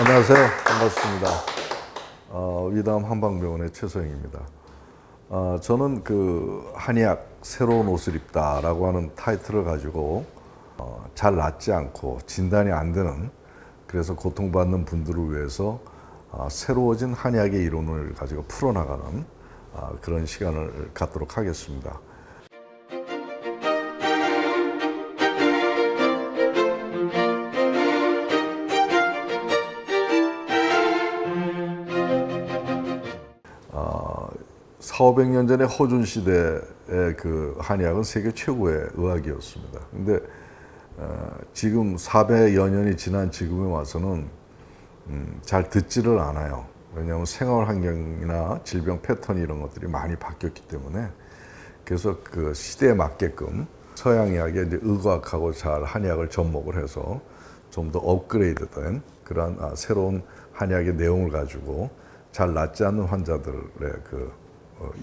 안녕하세요. 반갑습니다. 위담 한방병원의 최소영입니다. 저는 그 한의학 새로운 옷을 입다라고 하는 타이틀을 가지고 잘 낫지 않고 진단이 안 되는, 그래서 고통받는 분들을 위해서 새로워진 한의학의 이론을 가지고 풀어나가는 그런 시간을 갖도록 하겠습니다. 어, 400~500년 전에 허준 시대의 그 한의학은 세계 최고의 의학이었습니다. 근데 지금 400여 년이 지난 지금에 와서는 잘 듣지를 않아요. 왜냐하면 생활 환경이나 질병 패턴 이런 것들이 많이 바뀌었기 때문에. 그래서 그 시대에 맞게끔 서양의학의 이제 의과학하고 잘 한의학을 접목을 해서 좀 더 업그레이드된 그런 새로운 한의학의 내용을 가지고 잘 낫지 않는 환자들의 그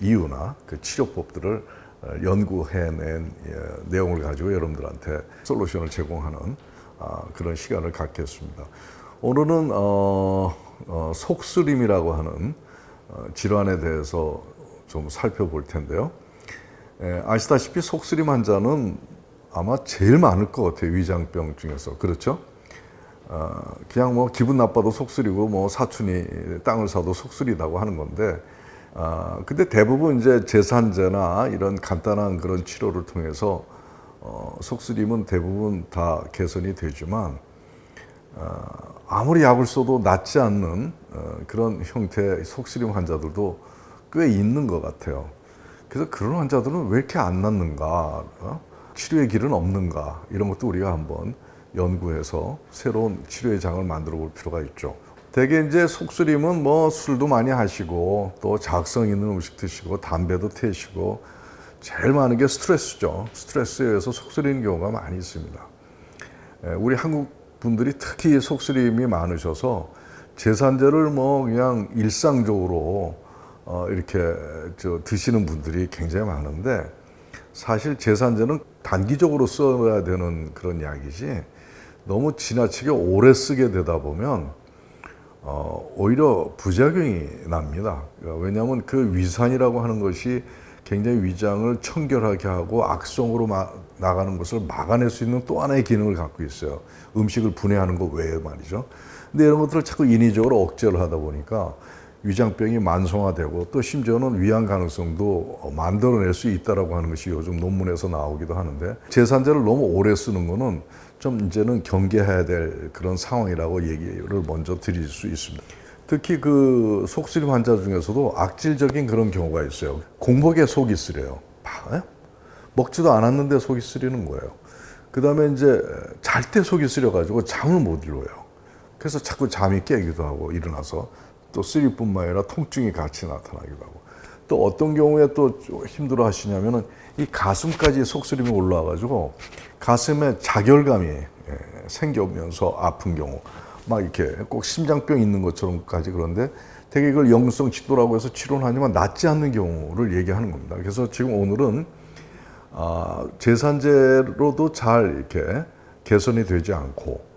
이유나 그 치료법들을 연구해낸 내용을 가지고 여러분들한테 솔루션을 제공하는 그런 시간을 갖겠습니다. 오늘은 속쓰림이라고 하는 질환에 대해서 좀 살펴볼 텐데요. 아시다시피 속쓰림 환자는 아마 제일 많을 것 같아요. 위장병 중에서. 그렇죠? 그냥 뭐 기분 나빠도 속쓰리고 뭐 사촌이 땅을 사도 속쓰리다고 하는 건데, 근데 대부분 이제 제산제나 이런 간단한 그런 치료를 통해서 속쓰림은 대부분 다 개선이 되지만 아무리 약을 써도 낫지 않는 그런 형태의 속쓰림 환자들도 꽤 있는 것 같아요. 그래서 그런 환자들은 왜 이렇게 안 낫는가, 치료의 길은 없는가, 이런 것도 우리가 한번 연구해서 새로운 치료의 장을 만들어 볼 필요가 있죠. 대개 이제 속쓰림은 뭐 술도 많이 하시고 또 자극성 있는 음식 드시고 담배도 태시고, 제일 많은 게 스트레스죠. 스트레스에 의해서 속쓰리는 경우가 많이 있습니다. 우리 한국 분들이 특히 속쓰림이 많으셔서 제산제를 뭐 그냥 일상적으로 이렇게 드시는 분들이 굉장히 많은데, 사실 제산제는 단기적으로 써야 되는 그런 약이지 너무 지나치게 오래 쓰게 되다 보면 오히려 부작용이 납니다. 왜냐하면 그 위산이라고 하는 것이 굉장히 위장을 청결하게 하고 악성으로 나가는 것을 막아낼 수 있는 또 하나의 기능을 갖고 있어요. 음식을 분해하는 것 외에 말이죠. 근데 이런 것들을 자꾸 인위적으로 억제를 하다 보니까 위장병이 만성화되고, 또 심지어는 위암 가능성도 만들어낼 수 있다라고 하는 것이 요즘 논문에서 나오기도 하는데, 제산제를 너무 오래 쓰는 거는 좀 이제는 경계해야 될 그런 상황이라고 얘기를 먼저 드릴 수 있습니다. 특히 그 속쓰림 환자 중에서도 악질적인 그런 경우가 있어요. 공복에 속이 쓰려요. 먹지도 않았는데 속이 쓰리는 거예요. 그 다음에 이제 잘 때 속이 쓰려가지고 잠을 못 이뤄요. 그래서 자꾸 잠이 깨기도 하고 일어나서 또 쓰리뿐만 아니라 통증이 같이 나타나기도 하고, 또 어떤 경우에 또 힘들어 하시냐면은 이 가슴까지 속쓰림이 올라와가지고 가슴에 자결감이 생기면서 아픈 경우, 막 이렇게 꼭 심장병 있는 것처럼까지. 그런데 되게 이걸 역류성 직도라고 해서 치료는 하지만 낫지 않는 경우를 얘기하는 겁니다. 그래서 지금 오늘은 제산제로도 잘 이렇게 개선이 되지 않고,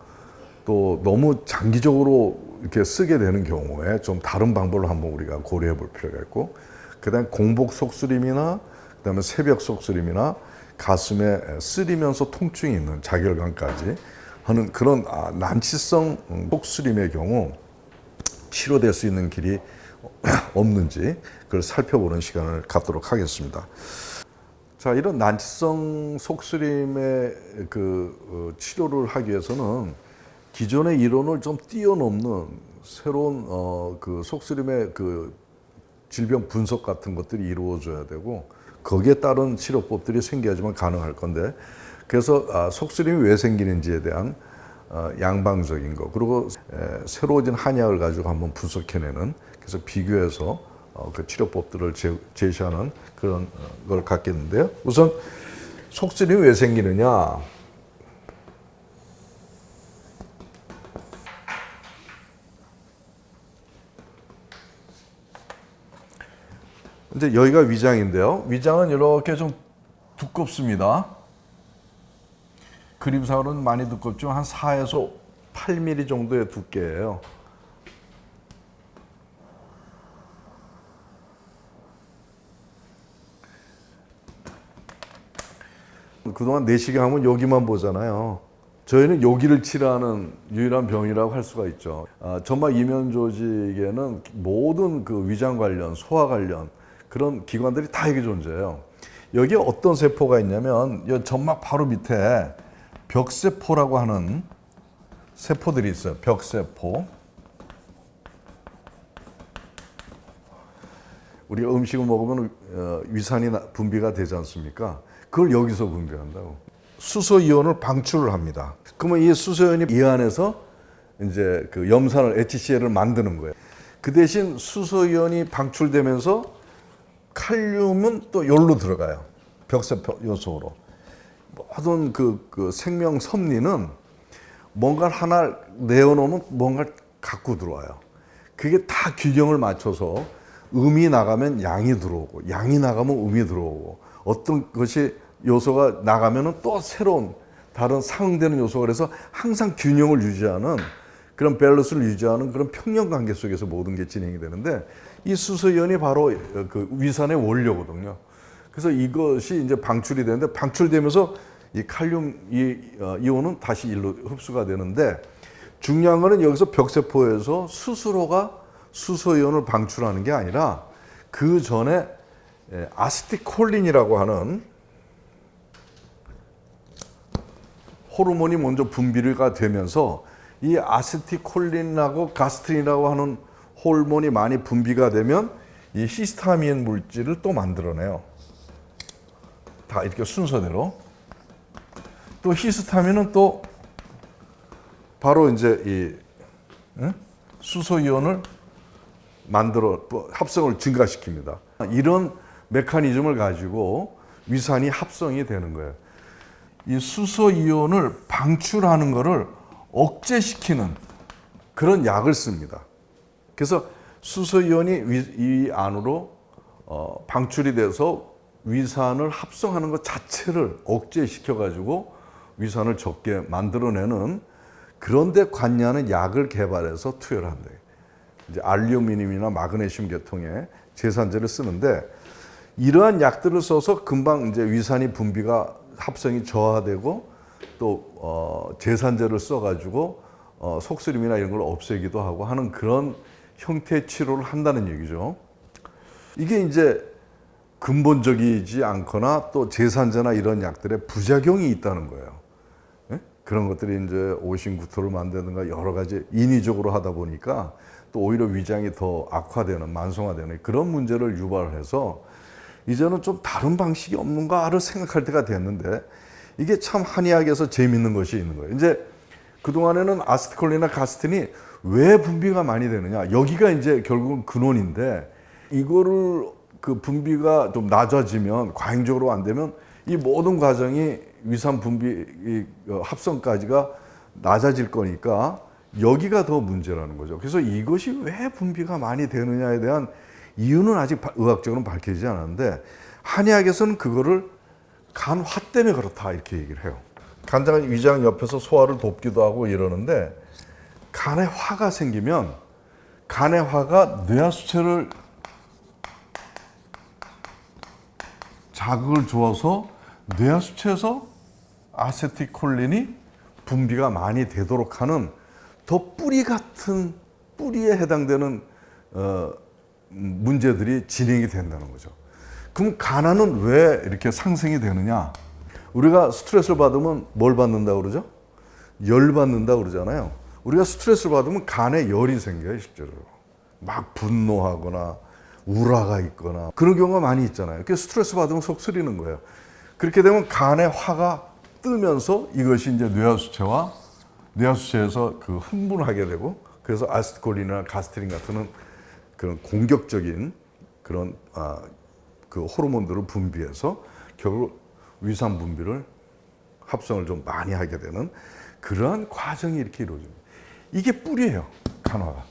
또 너무 장기적으로 이렇게 쓰게 되는 경우에 좀 다른 방법을 한번 우리가 고려해 볼 필요가 있고, 그다음 공복 속쓰림이나 그다음에 새벽 속쓰림이나 가슴에 쓰리면서 통증이 있는 자결감까지 하는 그런 난치성 속쓰림의 경우 치료될 수 있는 길이 없는지 그걸 살펴보는 시간을 갖도록 하겠습니다. 자, 이런 난치성 속쓰림의 그 치료를 하기 위해서는 기존의 이론을 좀 뛰어넘는 새로운 그 속쓰림의 그 질병 분석 같은 것들이 이루어져야 되고, 거기에 따른 치료법들이 생겨야지만 가능할 건데, 그래서 속쓰림이 왜 생기는지에 대한 양방적인 거, 그리고 새로워진 한의학을 가지고 한번 분석해내는, 그래서 비교해서 그 치료법들을 제시하는 그런 걸 갖겠는데요. 우선 속쓰림이 왜 생기느냐. 이제 여기가 위장인데요. 위장은 이렇게 좀 두껍습니다. 그림상으로는 많이 두껍지만 한 4에서 8mm 정도의 두께예요. 그동안 내시경 하면 여기만 보잖아요. 저희는 여기를 치료하는 유일한 병이라고 할 수가 있죠. 점막 이면 조직에는 모든 그 위장 관련, 소화 관련 그런 기관들이 다 여기 존재해요. 여기에 어떤 세포가 있냐면 이 점막 바로 밑에 벽세포라고 하는 세포들이 있어요. 벽세포. 우리가 음식을 먹으면 위산이 분비가 되지 않습니까? 그걸 여기서 분비한다고. 수소이온을 방출을 합니다. 그러면 이 수소이온이 이 안에서 이제 그 염산을 HCl을 만드는 거예요. 그 대신 수소이온이 방출되면서 칼륨은 또 여기로 들어가요. 벽세포 요소로. 모든 그 생명 섭리는 뭔가를 하나 내어놓으면 뭔가를 갖고 들어와요. 그게 다 균형을 맞춰서 음이 나가면 양이 들어오고 양이 나가면 음이 들어오고 어떤 것이 요소가 나가면 또 새로운 다른 상응되는 요소가 그래서 항상 균형을 유지하는 그런 밸런스를 유지하는 그런 평형관계 속에서 모든 게 진행이 되는데 이 수소이온이 바로 그 위산의 원료거든요. 그래서 이것이 이제 방출이 되는데 방출되면서 이 칼륨 이온은 다시 일로 흡수가 되는데 중요한 거는 여기서 벽세포에서 스스로가 수소이온을 방출하는 게 아니라 그 전에 아세틸콜린이라고 하는 호르몬이 먼저 분비가 되면서 이 아세틸콜린하고 가스트린이라고 하는 호르몬이 많이 분비가 되면 이 히스타민 물질을 또 만들어내요. 다 이렇게 순서대로. 또 히스타민은 또 바로 이제 이 수소이온을 만들어 합성을 증가시킵니다. 이런 메커니즘을 가지고 위산이 합성이 되는 거예요. 이 수소이온을 방출하는 것을 억제시키는 그런 약을 씁니다. 그래서 수소이온이 이 안으로 방출이 돼서 위산을 합성하는 것 자체를 억제시켜 가지고 위산을 적게 만들어내는 그런데 관여하는 약을 개발해서 투여를 한다. 이제 알루미늄이나 마그네슘 계통의 제산제를 쓰는데 이러한 약들을 써서 금방 이제 위산이 분비가 합성이 저하되고 또 제산제를 써가지고 속쓰림이나 이런 걸 없애기도 하고 하는 그런 형태의 치료를 한다는 얘기죠. 이게 이제 근본적이지 않거나 또 제산제나 이런 약들의 부작용이 있다는 거예요. 네? 그런 것들이 이제 오심구토를 만드는가 여러 가지 인위적으로 하다 보니까 또 오히려 위장이 더 악화되는 만성화되는 그런 문제를 유발해서 이제는 좀 다른 방식이 없는가를 생각할 때가 됐는데 이게 참 한의학에서 재밌는 것이 있는 거예요. 이제 그동안에는 아세틸콜린이나 가스틴이 왜 분비가 많이 되느냐 여기가 이제 결국은 근원인데 이거를 그 분비가 좀 낮아지면 과잉적으로 안 되면 이 모든 과정이 위산 분비 합성까지가 낮아질 거니까 여기가 더 문제라는 거죠. 그래서 이것이 왜 분비가 많이 되느냐에 대한 이유는 아직 의학적으로는 밝혀지지 않았는데 한의학에서는 그거를 간화 때문에 그렇다 이렇게 얘기를 해요. 간장 위장 옆에서 소화를 돕기도 하고 이러는데 간에 화가 생기면 간의 화가 뇌하수체를 자극을 줘서 뇌하수체에서 아세틸콜린이 분비가 많이 되도록 하는 더 뿌리 같은 뿌리에 해당되는 문제들이 진행이 된다는 거죠. 그럼 간화는 왜 이렇게 상승이 되느냐? 우리가 스트레스를 받으면 뭘 받는다고 그러죠? 열 받는다고 그러잖아요. 우리가 스트레스를 받으면 간에 열이 생겨요, 실제로. 막 분노하거나 우라가 있거나 그런 경우가 많이 있잖아요. 그래서 스트레스 받으면 속 쓰리는 거예요. 그렇게 되면 간에 화가 뜨면서 이것이 이제 뇌하수체에서 그 흥분하게 되고 그래서 아세틸콜린이나 가스트린 같은 그런 공격적인 그런 그 호르몬들을 분비해서 결국 위산 분비를 합성을 좀 많이 하게 되는 그러한 과정이 이렇게 이루어집니다. 이게 뿌리예요, 간화가.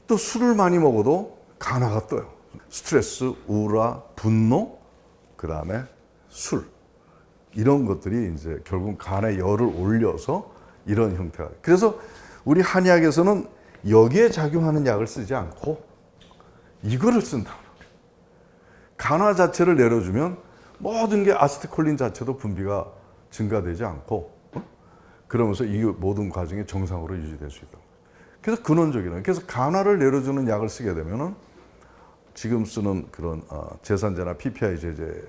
또 술을 많이 먹어도 간화가 떠요. 스트레스, 우울화, 분노, 그 다음에 술 이런 것들이 이제 결국 간의 열을 올려서 이런 형태가. 그래서 우리 한의학에서는 여기에 작용하는 약을 쓰지 않고 이거를 쓴다. 간화 자체를 내려주면 모든 게 아세틸콜린 자체도 분비가 증가되지 않고 그러면서 이 모든 과정이 정상으로 유지될 수 있다. 그래서 근원적이에요. 그래서 간화를 내려주는 약을 쓰게 되면은 지금 쓰는 그런 제산제나 PPI 제제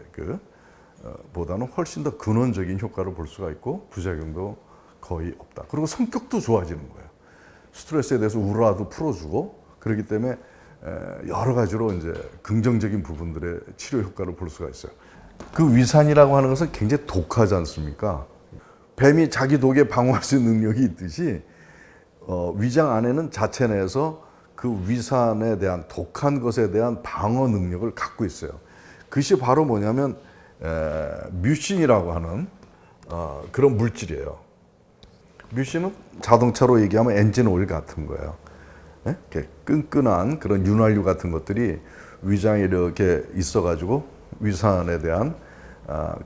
보다는 훨씬 더 근원적인 효과를 볼 수가 있고 부작용도 거의 없다. 그리고 성격도 좋아지는 거예요. 스트레스에 대해서 우라도 풀어주고 그렇기 때문에 여러 가지로 이제 긍정적인 부분들의 치료 효과를 볼 수가 있어요. 그 위산이라고 하는 것은 굉장히 독하지 않습니까? 뱀이 자기 독에 방어할 수 있는 능력이 있듯이 위장 안에는 자체 내에서 그 위산에 대한 독한 것에 대한 방어 능력을 갖고 있어요. 그것이 바로 뭐냐면 뮤신이라고 하는 그런 물질이에요. 뮤신은 자동차로 얘기하면 엔진 오일 같은 거예요. 이렇게 끈끈한 그런 윤활유 같은 것들이 위장에 이렇게 있어가지고 위산에 대한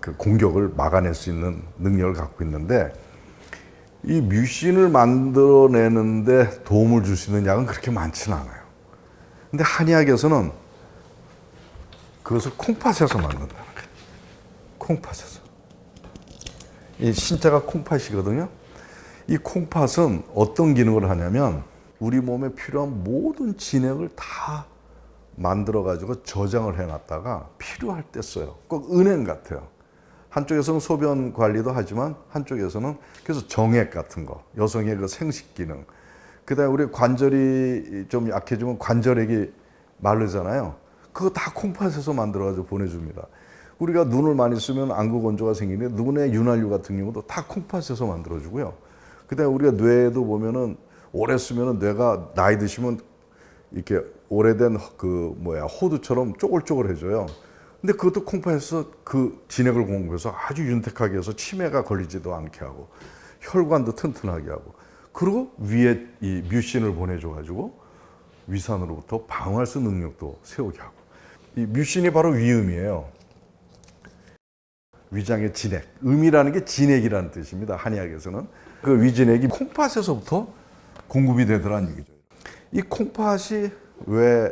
그 공격을 막아낼 수 있는 능력을 갖고 있는데 이 뮤신을 만들어내는데 도움을 줄 수 있는 약은 그렇게 많지는 않아요. 근데 한의학에서는 그것을 콩팥에서 만든다는 거예요. 콩팥에서. 이 신자가 콩팥이거든요. 이 콩팥은 어떤 기능을 하냐면 우리 몸에 필요한 모든 진액을 다 만들어가지고 저장을 해놨다가 필요할 때 써요. 꼭 은행 같아요. 한쪽에서는 소변 관리도 하지만 한쪽에서는 그래서 정액 같은 거, 여성의 그 생식 기능, 그다음에 우리 관절이 좀 약해지면 관절액이 마르잖아요. 그거 다 콩팥에서 만들어가지고 보내줍니다. 우리가 눈을 많이 쓰면 안구 건조가 생기는데 눈의 윤활유 같은 경우도 다 콩팥에서 만들어주고요. 그다음에 우리가 뇌에도 보면은 오래 쓰면은 뇌가 나이 드시면 이렇게 오래된 호두처럼 쪼글쪼글해져요. 근데 그것도 콩팥에서 그 진액을 공급해서 아주 윤택하게 해서 치매가 걸리지도 않게 하고 혈관도 튼튼하게 하고 그리고 위에 이 뮤신을 보내줘가지고 위산으로부터 방어할 수 있는 능력도 세우게 하고 이 뮤신이 바로 위음이에요. 위장의 진액. 음이라는 게 진액이라는 뜻입니다. 한의학에서는. 그 위진액이 콩팥에서부터 공급이 되더라는 얘기죠. 이 콩팥이 왜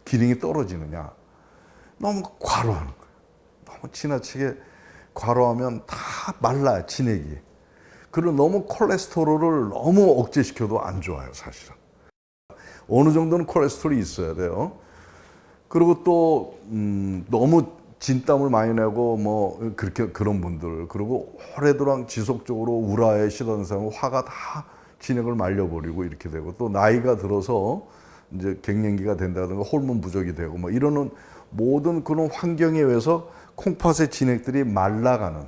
기능이 떨어지느냐. 너무 과로하는 거예요. 너무 지나치게 과로하면 다 말라요, 진액이. 그리고 너무 콜레스테롤을 너무 억제시켜도 안 좋아요, 사실은. 어느 정도는 콜레스테롤이 있어야 돼요. 그리고 또 너무 진땀을 많이 내고 그런 분들, 그리고 오래도록 지속적으로 우라에 시달리는 사람은 화가 다 진액을 말려버리고 이렇게 되고 또 나이가 들어서 이제 갱년기가 된다든가 호르몬 부족이 되고 이러는 모든 그런 환경에 의해서 콩팥의 진액들이 말라가는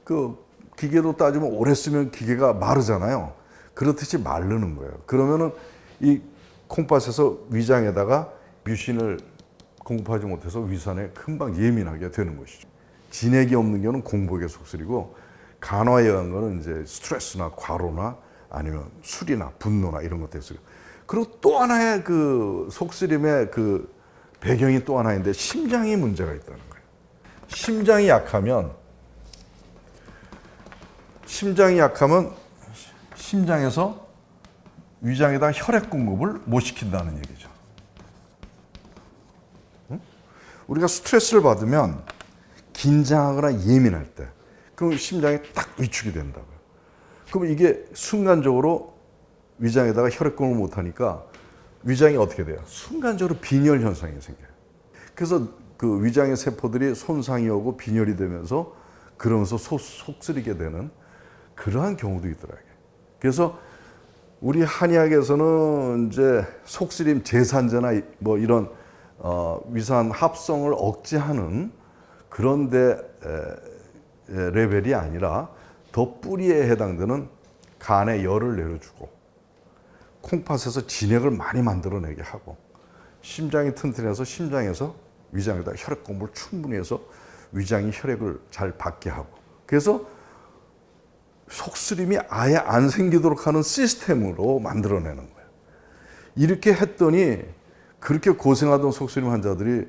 그 기계로 따지면 오래 쓰면 기계가 마르잖아요. 그렇듯이 마르는 거예요. 그러면은 이 콩팥에서 위장에다가 뮤신을 공급하지 못해서 위산에 금방 예민하게 되는 것이죠. 진액이 없는 경우는 공복의 속쓰리고 간화에 의한 거는 이제 스트레스나 과로나 아니면 술이나 분노나 이런 것들 있어요. 그리고 또 하나의 그 속쓰림의 그 배경이 또 하나 있는데 심장이 문제가 있다는 거예요. 심장이 약하면 심장에서 위장에다 혈액 공급을 못 시킨다는 얘기죠. 우리가 스트레스를 받으면 긴장하거나 예민할 때 그럼 심장이 딱 위축이 된다고요. 그럼 이게 순간적으로 위장에다가 혈액 공급을 못하니까 위장이 어떻게 돼요? 순간적으로 빈혈 현상이 생겨요. 그래서 그 위장의 세포들이 손상이 오고 빈혈이 되면서 그러면서 속쓰리게 되는 그러한 경우도 있더라고요. 그래서 우리 한의학에서는 이제 속쓰림 제산제나 이런 위산 합성을 억제하는 그런 데 레벨이 아니라 더 뿌리에 해당되는 간에 열을 내려주고 콩팥에서 진액을 많이 만들어내게 하고 심장이 튼튼해서 심장에서 위장에다 혈액 공급을 충분히 해서 위장이 혈액을 잘 받게 하고 그래서 속쓰림이 아예 안 생기도록 하는 시스템으로 만들어내는 거예요. 이렇게 했더니 그렇게 고생하던 속쓰림 환자들이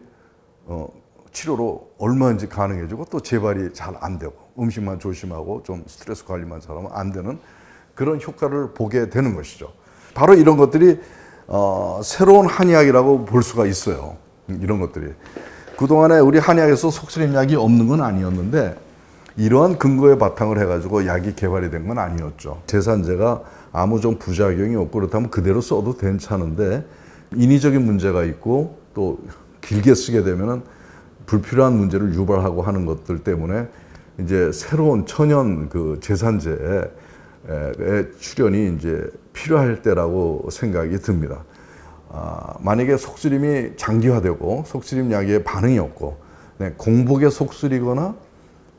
치료로 얼마인지 가능해지고 또 재발이 잘 안 되고 음식만 조심하고 좀 스트레스 관리만 잘하면 안 되는 그런 효과를 보게 되는 것이죠. 바로 이런 것들이 새로운 한의학이라고 볼 수가 있어요. 이런 것들이. 그동안에 우리 한의학에서 속쓰림 약이 없는 건 아니었는데 이러한 근거에 바탕을 해가지고 약이 개발이 된 건 아니었죠. 제산제가 아무 좀 부작용이 없고 그렇다면 그대로 써도 괜찮은데 인위적인 문제가 있고 또 길게 쓰게 되면은 불필요한 문제를 유발하고 하는 것들 때문에 이제 새로운 천연 그 제산제의 출현이 이제 필요할 때라고 생각이 듭니다. 만약에 속쓰림이 장기화되고 속쓰림 약에 반응이 없고 공복에 속쓰리거나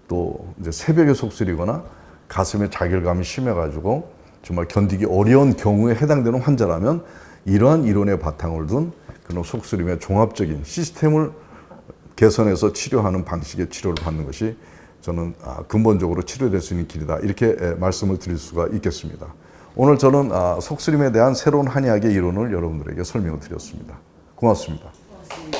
또 이제 새벽에 속쓰리거나 가슴에 자결감이 심해가지고 정말 견디기 어려운 경우에 해당되는 환자라면 이러한 이론의 바탕을 둔 그런 속쓰림의 종합적인 시스템을 개선해서 치료하는 방식의 치료를 받는 것이 저는 근본적으로 치료될 수 있는 길이다 이렇게 말씀을 드릴 수가 있겠습니다. 오늘 저는 속쓰림에 대한 새로운 한의학의 이론을 여러분들에게 설명을 드렸습니다. 고맙습니다. 고맙습니다.